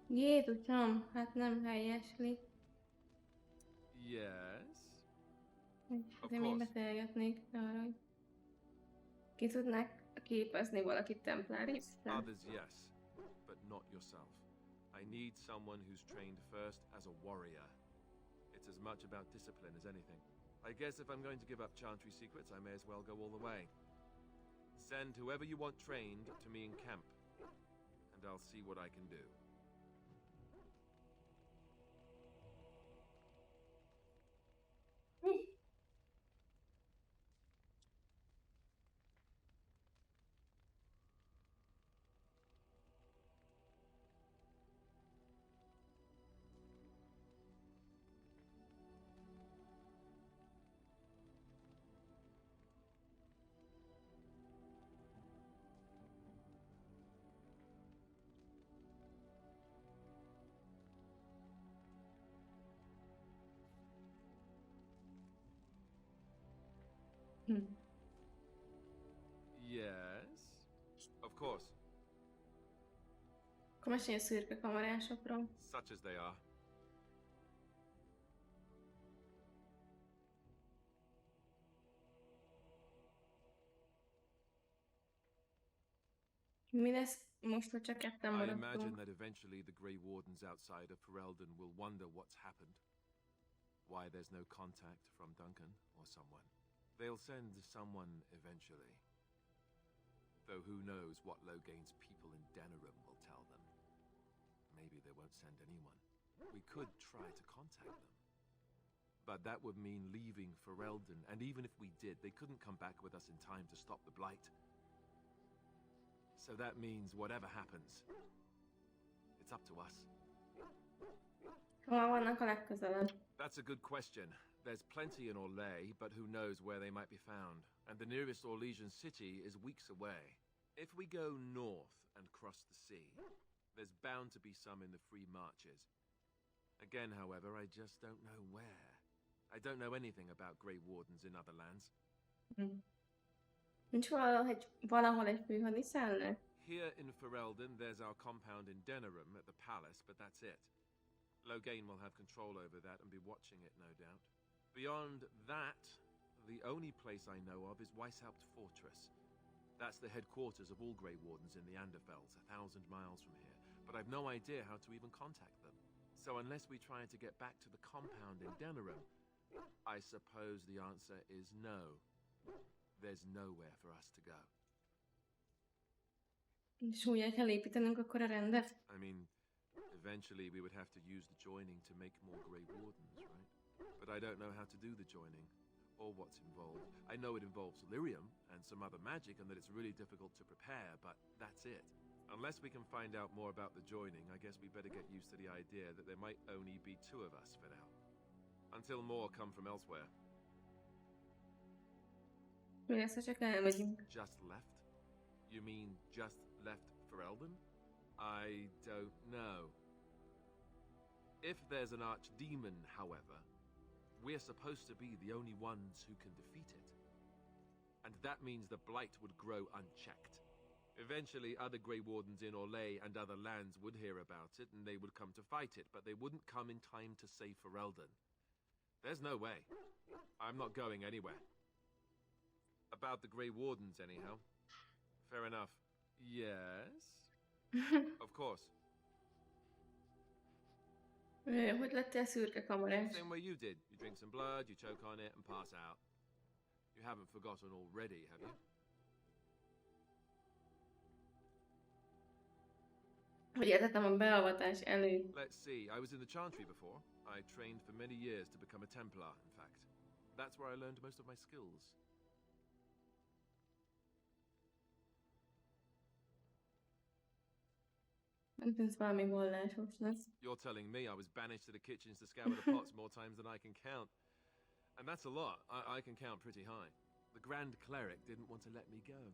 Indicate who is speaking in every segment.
Speaker 1: Jézusom, hát nem helyesli.
Speaker 2: Yes? Of
Speaker 1: Azért még
Speaker 2: course.
Speaker 1: beszélgetnék arra, hogy ki tudnák képezni valakit templárista.
Speaker 2: Others, yes, but not yourself. I need someone who's trained first as a warrior. It's as much about discipline as anything. I guess if I'm going to give up Chantry secrets, I may as well go all the way. Send whoever you want trained to me in camp, and I'll see what I can do. Yes? Of course.
Speaker 1: Akkor mesélj a szürke kamarásokról.
Speaker 2: Such as they are.
Speaker 1: Mi lesz most, ha csak ketten
Speaker 2: I imagine
Speaker 1: maradtunk?
Speaker 2: that eventually the Grey Wardens outside of Ferelden will wonder what's happened. Why there's no contact from Duncan or someone. They'll send someone eventually. Though who knows what Loghain's people in Denerim will tell them. Maybe they won't send anyone. We could try to contact them. But that would mean leaving Ferelden, and even if we did, they couldn't come back with us in time to stop the Blight. So that means whatever happens, it's up to us.
Speaker 1: Hol vannak a legközelebb?
Speaker 2: That's a good question. There's plenty in Orlais, but who knows where they might be found. And the nearest Orlesian city is weeks away. If we go north and cross the sea, there's bound to be some in the Free Marches. Again, however, I just don't know where. I don't know anything about Grey Wardens in other lands.
Speaker 1: Nincs valahol egy főhadiszállás?
Speaker 2: Here in Ferelden, there's our compound in Denerim at the palace, but that's it. Loghain will have control over that and be watching it, no doubt. Beyond that, the only place I know of is Weishaupt Fortress. That's the headquarters of all Grey Wardens in the Anderfells, 1,000 miles from here. But I've no idea how to even contact them. So unless we try to get back to the compound in Denerim, I suppose the answer is no. There's nowhere for us to go.
Speaker 1: És újra kell építenünk akkor a rendet?
Speaker 2: I mean, eventually we would have to use the joining to make more Grey Wardens, right? But I don't know how to do the joining, or what's involved. I know it involves lyrium and some other magic and that it's really difficult to prepare, but that's it. Unless we can find out more about the joining, I guess we better get used to the idea that there might only be two of us for now. Until more come from elsewhere.
Speaker 1: Mi lesz, ha csak elmegyünk?
Speaker 2: Just left? You mean just left Ferelden? I don't know. If there's an archdemon, however, we're supposed to be the only ones who can defeat it. And that means the Blight would grow unchecked. Eventually, other Grey Wardens in Orlais and other lands would hear about it, and they would come to fight it, but they wouldn't come in time to save Ferelden. There's no way. I'm not going anywhere. About the Grey Wardens, anyhow. Fair enough. Yes? Of course.
Speaker 1: Hogy lettél szürke kamarás?
Speaker 2: Same way you did. You drink some blood, you choke on it, and pass out. You haven't forgotten already, have you?
Speaker 1: Hogy értettem a beavatás előtt.
Speaker 2: Let's see. I was in the Chantry before. I trained for many years to become a Templar, in fact. That's where I learned most of my skills.
Speaker 1: Nem tűnsz valami vallásosnak.
Speaker 2: You're telling me I was banished to the kitchens to scour the pots more times than I can count. And that's a lot. I can count pretty high. The Grand Cleric didn't want to let me go.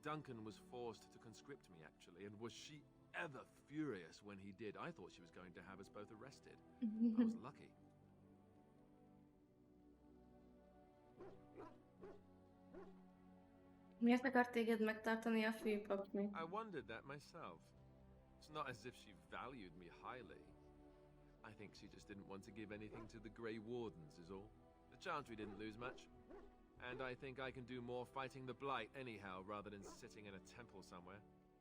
Speaker 2: Duncan was forced to conscript me, actually, and was she ever furious when he did. I thought she was going to have us both arrested. I was lucky.
Speaker 1: Miért akart téged megtartani a főpapni?
Speaker 2: I wondered that myself. It's not as if she valued me highly. I think she just didn't want to give anything to the Grey Wardens, is all. The Chantry didn't lose much. And I think I can do more fighting the Blight anyhow, rather than sitting in a temple somewhere.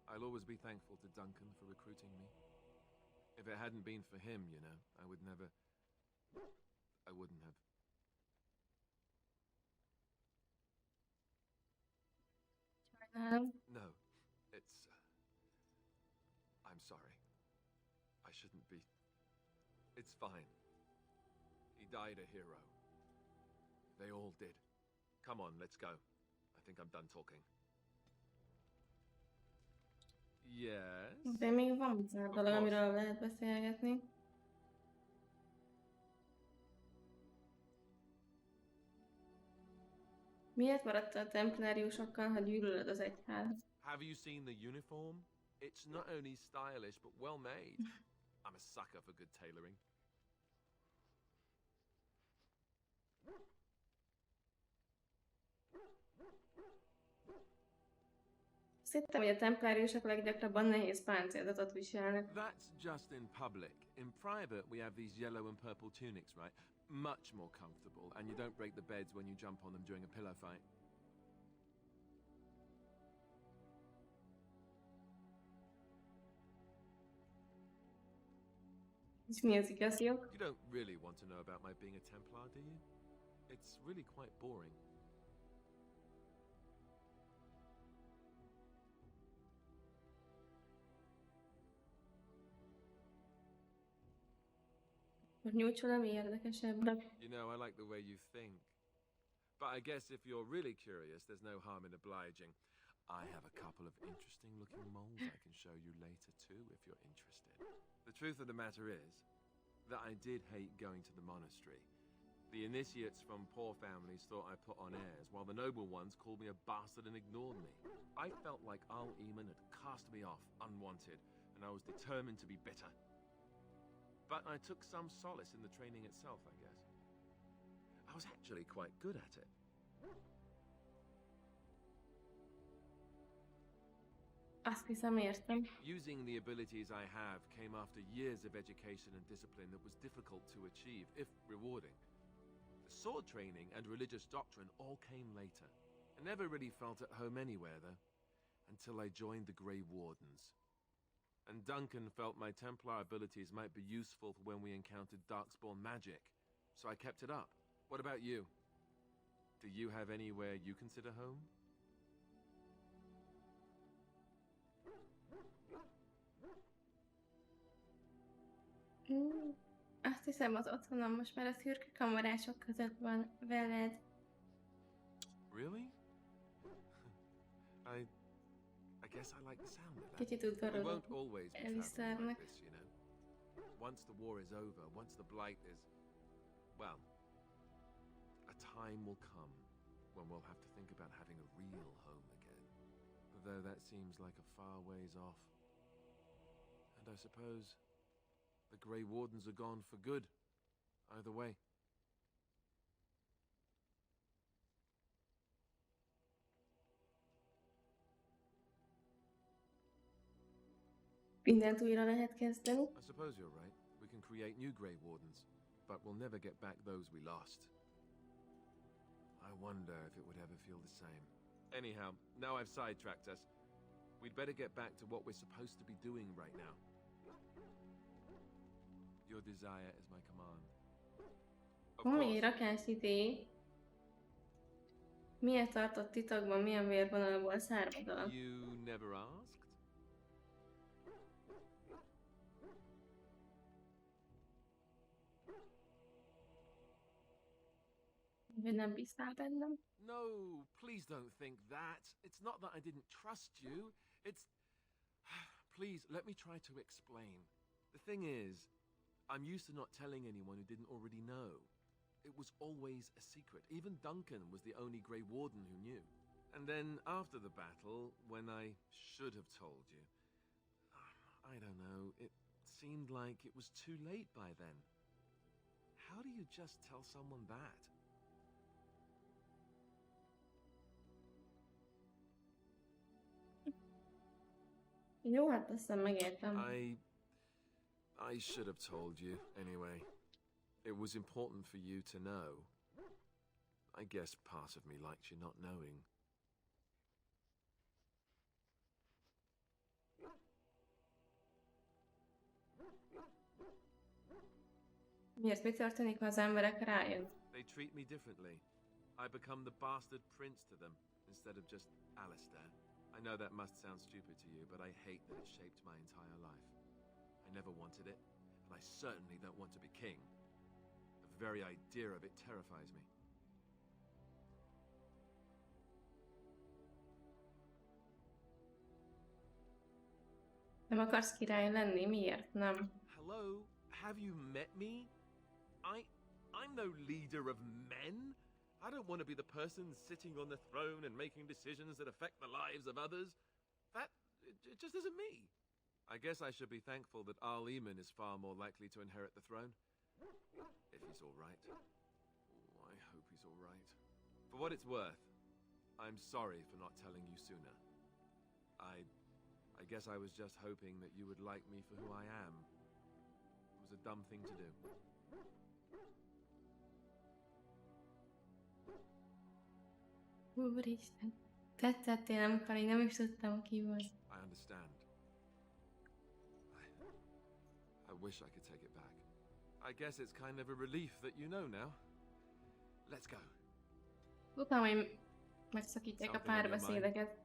Speaker 2: I'll always be thankful to Duncan for recruiting me. If it hadn't been for him, you know, I wouldn't have.
Speaker 1: Sajnálom.
Speaker 2: No, it's... I'm sorry. I shouldn't be. It's fine. He died a hero. They all did. Come on, let's go. I think I'm done talking. Yes?
Speaker 1: De még van pár
Speaker 2: Of
Speaker 1: dolog,
Speaker 2: course.
Speaker 1: amiről lehet beszélgetni. Miért maradtál a templáriusokkal, ha gyűlölöd az egyházat?
Speaker 2: Have you seen the uniform? It's not only stylish, but well made. I'm a sucker for good tailoring.
Speaker 1: Azt hittem, hogy a templáriusok leggyakrabban nehéz páncélzatot viselnek.
Speaker 2: That's just in public. In private, we have these yellow and purple tunics, right? Much more comfortable, and you don't break the beds when you jump on them during a pillow fight.
Speaker 1: És mi az igaziok?
Speaker 2: You don't really want to know about my being a Templar, do you? It's really quite boring.
Speaker 1: Hogy nyújtsol, ami érdekesebb.
Speaker 2: You know, I like the way you think. But I guess if you're really curious, there's no harm in obliging. I have a couple of interesting looking moles I can show you later too, if you're interested. The truth of the matter is that I did hate going to the monastery. The initiates from poor families thought I put on airs, while the noble ones called me a bastard and ignored me. I felt like Al Eamon had cast me off unwanted, and I was determined to be bitter. But I took some solace in the training itself, I guess. I was actually quite good at it.
Speaker 1: Azt hiszem, értem.
Speaker 2: Using the abilities I have came after years of education and discipline that was difficult to achieve, if rewarding. The sword training and religious doctrine all came later. I never really felt at home anywhere, though, until I joined the Grey Wardens. And Duncan felt my Templar abilities might be useful for when we encountered Darkspawn magic, so I kept it up. What about you? Do you have anywhere you consider home?
Speaker 1: Azt hiszem, az otthonom most már a szürke kamarások között van veled.
Speaker 2: Really? I guess I like the sound of that.
Speaker 1: Kicsit
Speaker 2: We
Speaker 1: udvarodok
Speaker 2: won't always be traveling like
Speaker 1: Elisárnak.
Speaker 2: this, you know. Once the war is over, once the Blight is... Well, a time will come when we'll have to think about having a real home again. Though that seems like a far ways off. And I suppose the Grey Wardens are gone for good, either way.
Speaker 1: Mindent újra lehet kezdeni.
Speaker 2: I suppose you're right. We can create new Grey Wardens, but we'll never get back those we lost. I wonder if it would ever feel the same. Anyhow, now I've sidetracked us. We'd better get back to what we're supposed to be doing right now. Your desire is my command. Of
Speaker 1: Ami
Speaker 2: course.
Speaker 1: rakásidé. Miért tartott titokban, milyen vérvonalból származol?
Speaker 2: You never asked?
Speaker 1: Vagy nem bíztál bennem?
Speaker 2: No, please don't think that. It's not that I didn't trust you. It's... Please, let me try to explain. The thing is, I'm used to not telling anyone who didn't already know. It was always a secret. Even Duncan was the only Grey Warden who knew. And then after the battle, when I should have told you, I don't know, it seemed like it was too late by then. How do you just tell someone that?
Speaker 1: Jó, hát aztán megértem.
Speaker 2: I should have told you, anyway. It was important for you to know. I guess part of me liked you not knowing.
Speaker 1: Miért? Mi történik, ha az emberek rájön?
Speaker 2: They treat me differently. I become the bastard prince to them, instead of just Alistair. I know that must sound stupid to you, but I hate that it shaped my entire life. I never wanted it, and I certainly don't want to be king. The very idea of it terrifies me.
Speaker 1: Nem akarsz király lenni? Miért? Nem.
Speaker 2: Hello? Have you met me? I'm no leader of men. I don't want to be the person sitting on the throne and making decisions that affect the lives of others. It just isn't me. I guess I should be thankful that Al Eamon is far more likely to inherit the throne. If he's all right. Oh, I hope he's all right. For what it's worth, I'm sorry for not telling you sooner. I guess I was just hoping that you would like me for who I am. It was a dumb thing to do.
Speaker 1: Úristen. Tetszettél, amikor én nem is tudtam, ki vagy.
Speaker 2: I understand. I wish I could take it back. I guess it's kind of a relief that you know now. Let's go.
Speaker 1: Tudtam, hogy megszakítják a párbeszédeket.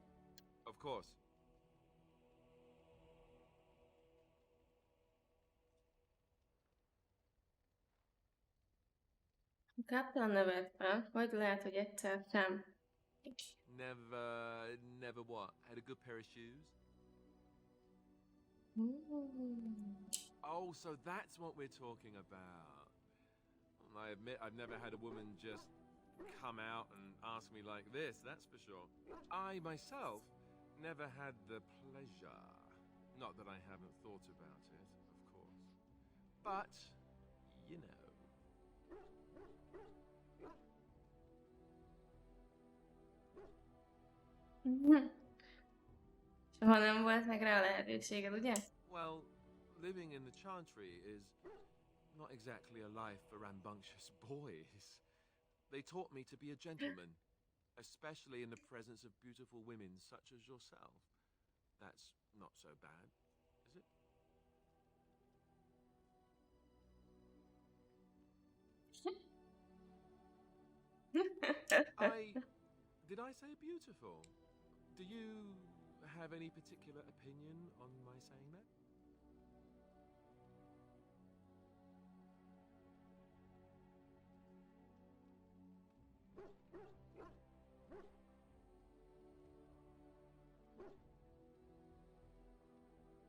Speaker 2: Of course.
Speaker 1: Kaptál nevet fel, vagy lehet, hogy egyszer sem.
Speaker 2: Never what? Had a good pair of shoes? Oh, so that's what we're talking about. I admit I've never had a woman just come out and ask me like this, that's for sure. I myself never had the pleasure. Not that I haven't thought about it, of course. But, you know.
Speaker 1: Soha nem volt meg rá a lehetőséged, ugye?
Speaker 2: Well, living in the Chantry is not exactly a life for rambunctious boys. They taught me to be a gentleman, especially in the presence of beautiful women such as yourself. That's not so bad, is it? Did I say beautiful? Do you have any particular opinion on my saying that?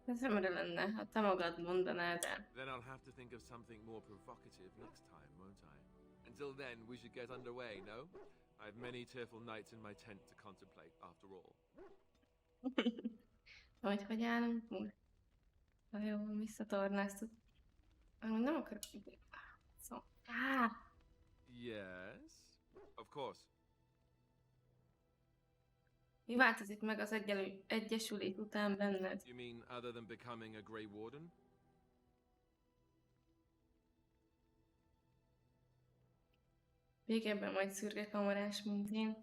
Speaker 1: Ez szemre lenne, ha te magad mondanád el.
Speaker 2: Then I'll have to think of something more provocative next time, won't I? Until then, we should get underway, no? I have many tearful nights in my tent to contemplate, after all.
Speaker 1: Hogy állunk múl? Na jó, visszatornáztuk. Nem akarok... Szó.
Speaker 2: Yes, of course.
Speaker 1: Mi változik meg az egyesülés után benned?
Speaker 2: You mean other than becoming a Grey Warden?
Speaker 1: Végebben majd szürke kamarás, mint én.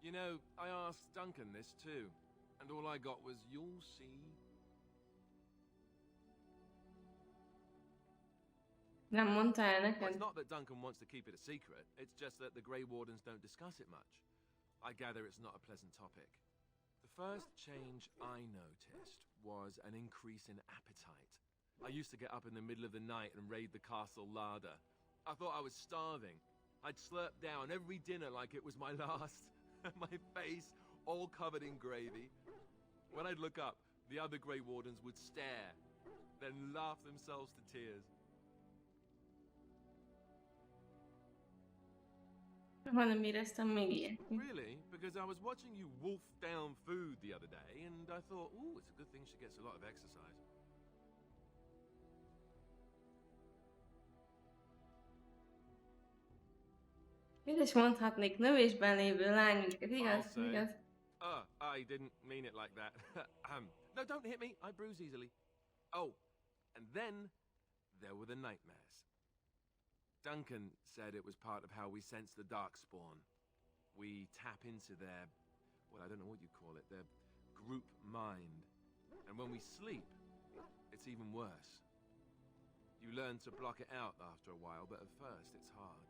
Speaker 2: You know, I asked Duncan this too, and all I got was, you'll see.
Speaker 1: Nem mondta el
Speaker 2: Well,
Speaker 1: neked?
Speaker 2: it's not that Duncan wants to keep it a secret, it's just that the Grey Wardens don't discuss it much. I gather it's not a pleasant topic. The first change I noticed was an increase in appetite. I used to get up in the middle of the night and raid the castle larder. I thought I was starving. I'd slurp down every dinner like it was my last. My face all covered in gravy. When I'd look up, the other Grey Wardens would stare, then laugh themselves to tears.
Speaker 1: Nem éreztem még ilyet.
Speaker 2: Really? Because I was watching you wolf down food the other day, and I thought, ooh, it's a good thing she gets a lot of exercise.
Speaker 1: Én is mondhatnék növésben lévő lány, igaz? Igaz?
Speaker 2: I didn't mean it like that. No, don't hit me. I bruise easily. Oh, and then there were the nightmares. Duncan said it was part of how we sense the Darkspawn. We tap into their, well, I don't know what you call it, their group mind. And when we sleep, it's even worse. You learn to block it out after a while, but at first it's hard.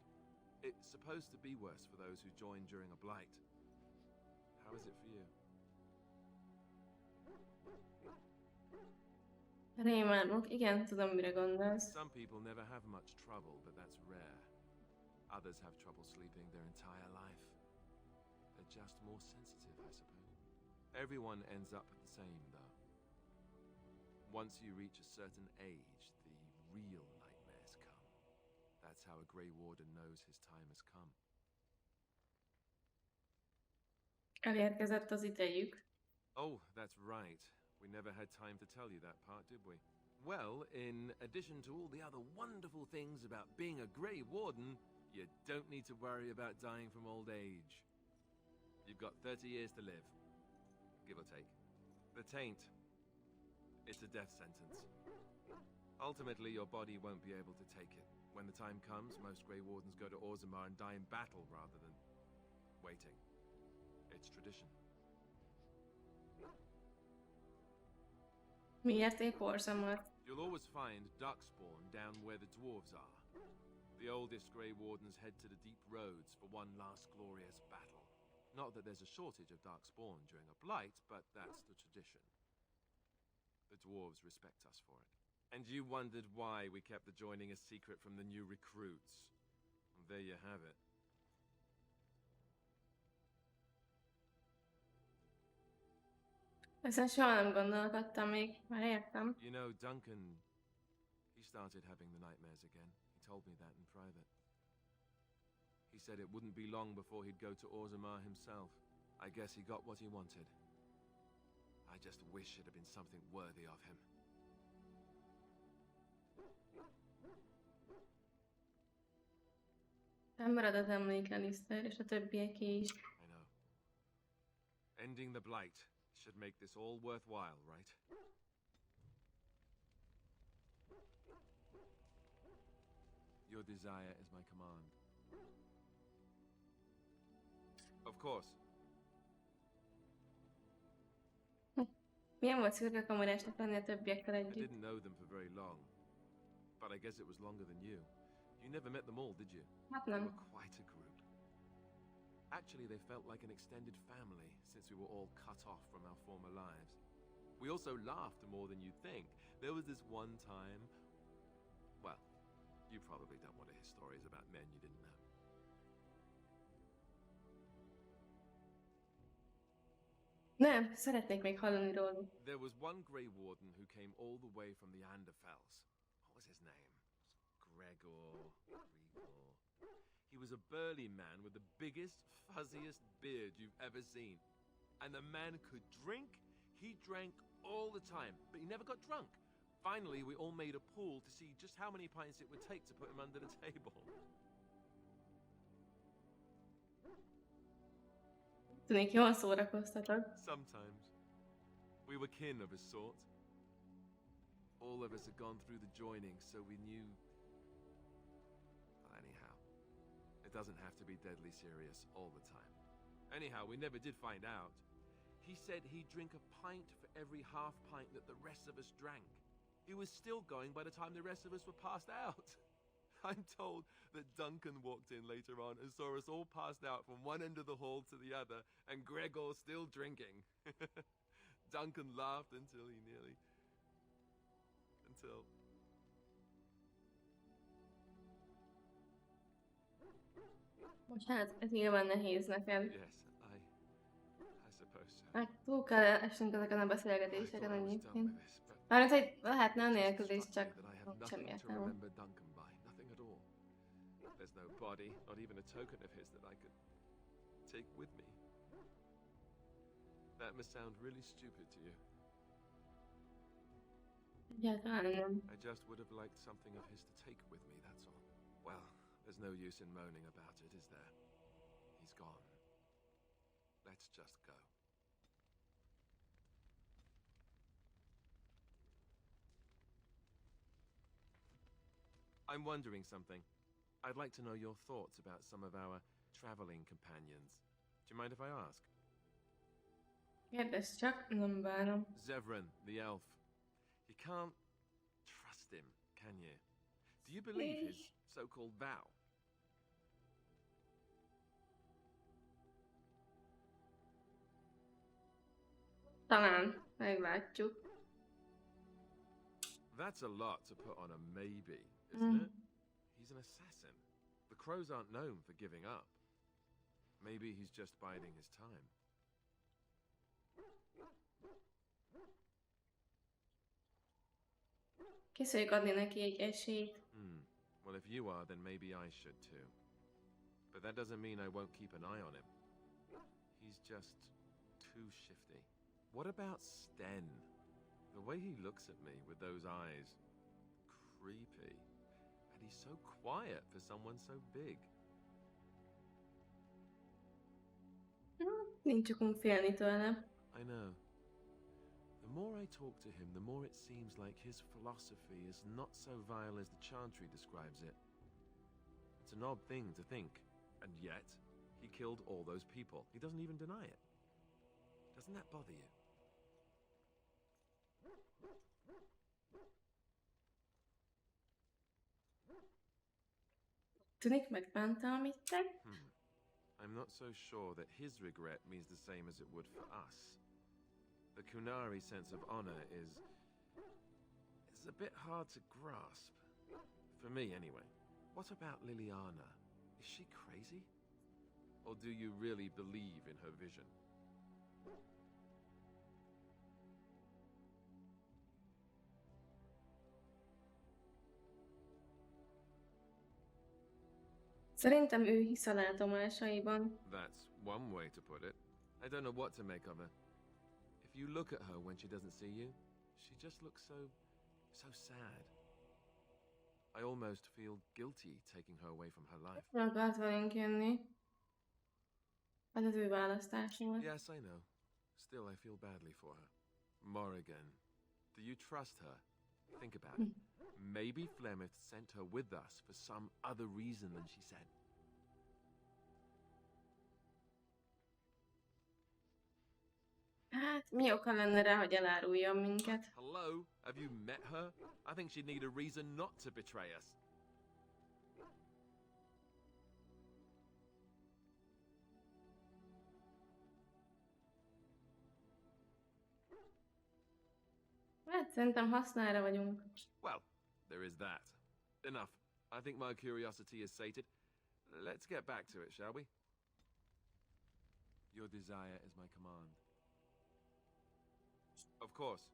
Speaker 2: It's supposed to be worse for those who join during a blight. How is it for you?
Speaker 1: Rémálmok, igen, tudom, mire gondolsz.
Speaker 2: Some people never have much trouble, but that's rare. Others have trouble sleeping their entire life. They're just more sensitive, I suppose. Everyone ends up the same, though. Once you reach a certain age, the real nightmares come. That's how a Grey Warden knows his time has come.
Speaker 1: Elérkezett az idejük.
Speaker 2: Oh, that's right. We never had time to tell you that part, did we? Well, in addition to all the other wonderful things about being a Grey Warden, you don't need to worry about dying from old age. You've got 30 years to live, give or take. The taint, it's a death sentence. Ultimately, your body won't be able to take it. When the time comes, most Grey Wardens go to Orzammar and die in battle rather than waiting. It's tradition.
Speaker 1: Miért épp Orzammar?
Speaker 2: You'll always find Darkspawn down where the dwarves are. The oldest Grey Wardens head to the deep roads for one last glorious battle. Not that there's a shortage of Darkspawn during a blight, but that's the tradition. The dwarves respect us for it. And you wondered why we kept the joining a secret from the new recruits. And there you have it.
Speaker 1: Ezen soha nem gondolkodtam még, már értem.
Speaker 2: You know, Duncan, he started having the nightmares again. He told me that in private. He said it wouldn't be long before he'd go to Orzammar himself. I guess he got what he wanted. I just wish it had been something worthy of him.
Speaker 1: Nem marad az emlék Alistair, és a többieké is.
Speaker 2: I know. Ending the blight should make this all worthwhile, right? Your desire is my command. Of course.
Speaker 1: Milyen volt szürkekamarásnak lenni a többiekkel
Speaker 2: I
Speaker 1: együtt?
Speaker 2: didn't know them for very long, but I guess it was longer than you. You never met them all, did you?
Speaker 1: Hát
Speaker 2: They
Speaker 1: nem.
Speaker 2: were quite a group. Actually, they felt like an extended family since we were all cut off from our former lives. We also laughed more than you'd think. There was this one time... Well, you probably don't want to hear stories about men you didn't know.
Speaker 1: Nem, szeretnék még hallani róluk.
Speaker 2: There was one Grey Warden who came all the way from the Anderfells. What was his name? Gregor. He was a burly man with the biggest, fuzziest beard you've ever seen. And the man could drink. He drank all the time, but he never got drunk. Finally, we all made a pool to see just how many pints it would take to put him under the table.
Speaker 1: Tűnik, jól szórakoztatod.
Speaker 2: Sometimes. We were kin of a sort. All of us had gone through the joining, so we knew... Well, anyhow, it doesn't have to be deadly serious all the time. Anyhow, we never did find out. He said he'd drink a pint for every half pint that the rest of us drank. He was still going by the time the rest of us were passed out. I'm told that Duncan walked in later on and saw us all passed out from one end of the hall to the other, and Gregor still drinking. Duncan laughed until he nearly... Until...
Speaker 1: Bocsánat, ez nyilván nehéz neked.
Speaker 2: Yes, I suppose so.
Speaker 1: Meg túl kell esnünk ezeken a beszélgetéseken
Speaker 2: I thought I was done
Speaker 1: egyébként.
Speaker 2: with this, but
Speaker 1: Mármint, hogy lehetne anélkül is,
Speaker 2: just struck
Speaker 1: csak
Speaker 2: me that I have
Speaker 1: nincs
Speaker 2: nothing
Speaker 1: semmi
Speaker 2: to
Speaker 1: értelme.
Speaker 2: remember Duncan by. Nothing at all. There's no body, not even a token of his that I could take with me. That must sound really stupid to you.
Speaker 1: Egyáltalán nem.
Speaker 2: I just would have liked something of his to take with me, that's all. Well, there's no use in moaning about it, is there? He's gone. Let's just go. I'm wondering something. I'd like to know your thoughts about some of our traveling companions. Do you mind if I ask?
Speaker 1: Kérdezz csak, nem bánom.
Speaker 2: Zevran, the elf. You can't trust him, can you? Do you believe his so-called vow?
Speaker 1: Talán, meglátjuk.
Speaker 2: That's a lot to put on a maybe, isn't it? He's an assassin. The crows aren't known for giving up. Maybe he's just biding his time.
Speaker 1: Készüljük adni neki egy esélyt.
Speaker 2: Well, if you are, then maybe I should too. But that doesn't mean I won't keep an eye on him. He's just too shifty. What about Sten? The way he looks at me with those eyes. Creepy. And he's so quiet for someone so big.
Speaker 1: Nincs okunk félni tőle.
Speaker 2: I know. The more I talk to him, the more it seems like his philosophy is not so vile as the Chantry describes it. It's an odd thing to think, and yet he killed all those people. He doesn't even deny it. Doesn't that bother you?
Speaker 1: Tűnik megbánta, amit tett?
Speaker 2: I'm not so sure that his regret means the same as it would for us. The Kunari sense of honor is a bit hard to grasp. For me, anyway. What about Liliana? Is she crazy? Or do you really believe in her vision?
Speaker 1: Szerintem ő hisz a látomásaiban.
Speaker 2: That's one way to put it. I don't know what to make of her. If you look at her when she doesn't see you, she just looks so sad. I almost feel guilty taking her away from her life.
Speaker 1: Nem akart velünk jönni. Az az ő választása volt.
Speaker 2: Yes, I know. Still, I feel badly for her. Morrigan, do you trust her? Think about it. Maybe Flemeth sent her with us for some other reason than she said.
Speaker 1: Hát, mi oka lenne rá, hogy eláruljon minket?
Speaker 2: Hello? Have you met her? I think she'd need a reason not to betray us.
Speaker 1: Hát, szerintem hasznára vagyunk.
Speaker 2: Well, there is that. Enough. I think my curiosity is sated. Let's get back to it, shall we? Your desire is my command. Of course.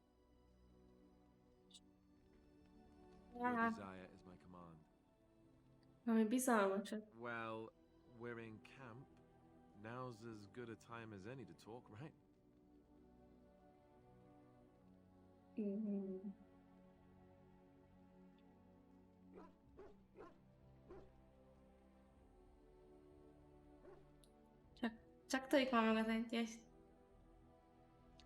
Speaker 2: Your desire is my command.
Speaker 1: Ami bizalmasat.
Speaker 2: Well, we're in camp. Now's as good a time as any to talk, right?
Speaker 1: Csak toljuk már meg az egyest.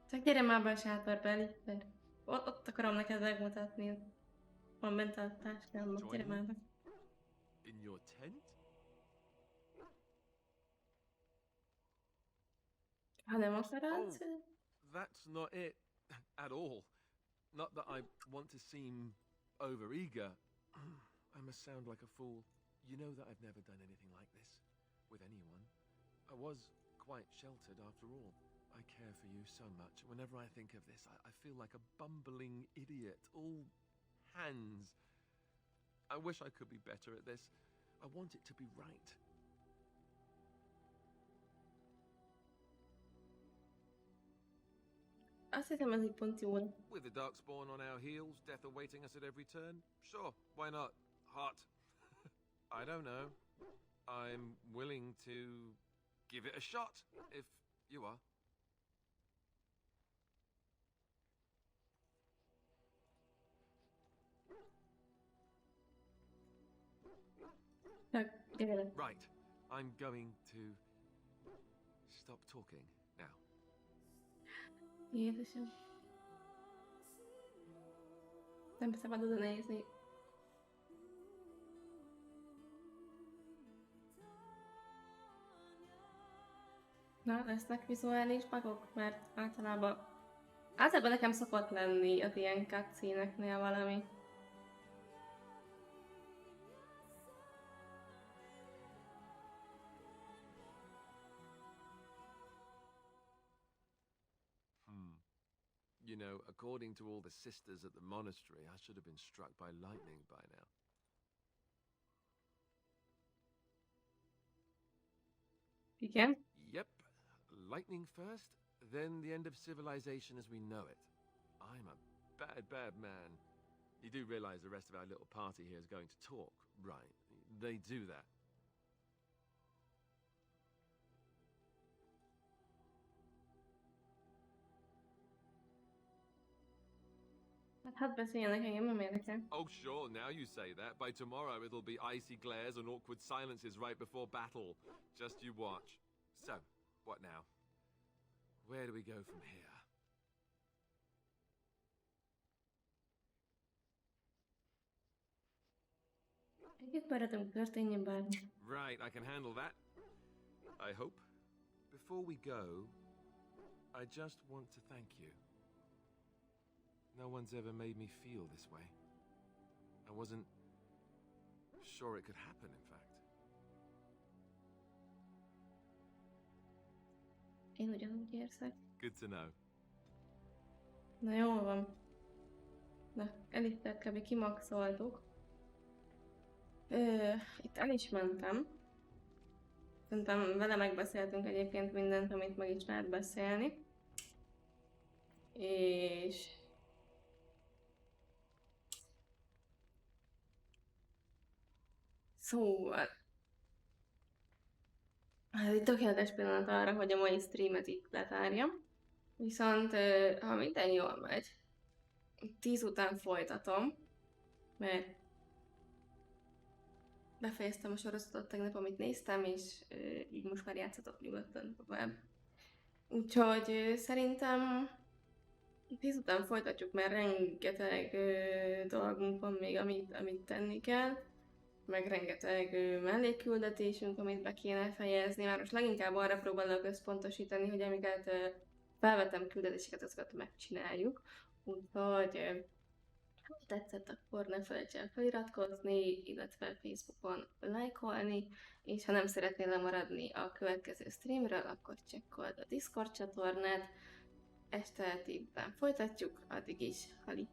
Speaker 1: Csak gyere már be a sátorba, Elifer. Ott akarom neked megmutatni. Van bent a táskámban, gyere már be.
Speaker 2: In your tent?
Speaker 1: Ha nem akarod...
Speaker 2: That's not it at all. Not that I want to seem overeager. I must sound like a fool. You know that I've never done anything like this with anyone. I was quite sheltered after all. I care for you so much. Whenever I think of this, I feel like a bumbling idiot. All hands. I wish I could be better at this. I want it to be right.
Speaker 1: Azt hiszem, ez így pont jó.
Speaker 2: With the Darkspawn on our heels, death awaiting us at every turn? Sure, why not? Hot. I don't know. I'm willing to give it a shot, if you are. Right. I'm going to stop talking now.
Speaker 1: Jézusom. Nem szabad oda nézni. Na, lesznek vizuális bugok? Mert általában nekem szokott lenni az ilyen cutscene-eknél valami.
Speaker 2: You know, according to all the sisters at the monastery, I should have been struck by lightning by now.
Speaker 1: Igen?
Speaker 2: Yep. Lightning first, then the end of civilization as we know it. I'm a bad, bad man. You do realize the rest of our little party here is going to talk, right? They do that.
Speaker 1: Hát beszéljenek, engem nem érdekel.
Speaker 2: Oh, sure, now you say that. By tomorrow it'll be icy glares and awkward silences right before battle. Just you watch. So, what now? Where do we go from here?
Speaker 1: Együtt maradunk, történjen bármi.
Speaker 2: Right, I can handle that. I hope. Before we go, I just want to thank you. No one's ever made me feel this way. I wasn't sure it could happen, in fact.
Speaker 1: Én ugyanúgy érzek.
Speaker 2: Good to know.
Speaker 1: Na jól van. Na, Elittert kb. Kimaxoltuk. Itt el is mentem. Szerintem vele megbeszéltünk egyébként mindent, amit meg is lehet beszélni. És... Szóval... Ez egy tökéletes pillanat arra, hogy a mai streamet itt letárjam. Viszont, ha minden jól megy, 10 után folytatom, mert befejeztem a sorozatot tegnap, amit néztem, és így most már játszhatok nyugodtan tovább. Úgyhogy szerintem 10 után folytatjuk, mert rengeteg dolgunk van még, amit tenni kell, meg rengeteg mellékküldetésünk, amit be kéne fejezni. Már most leginkább arra próbálok összpontosítani, hogy amiket felvettem küldetéseket, azokat megcsináljuk. Úgyhogy ha tetszett, akkor ne felejts el feliratkozni, illetve Facebookon lájkolni, és ha nem szeretnél lemaradni a következő streamről, akkor csekkold a Discord csatornát. Este 10-ben folytatjuk, addig is, Hali!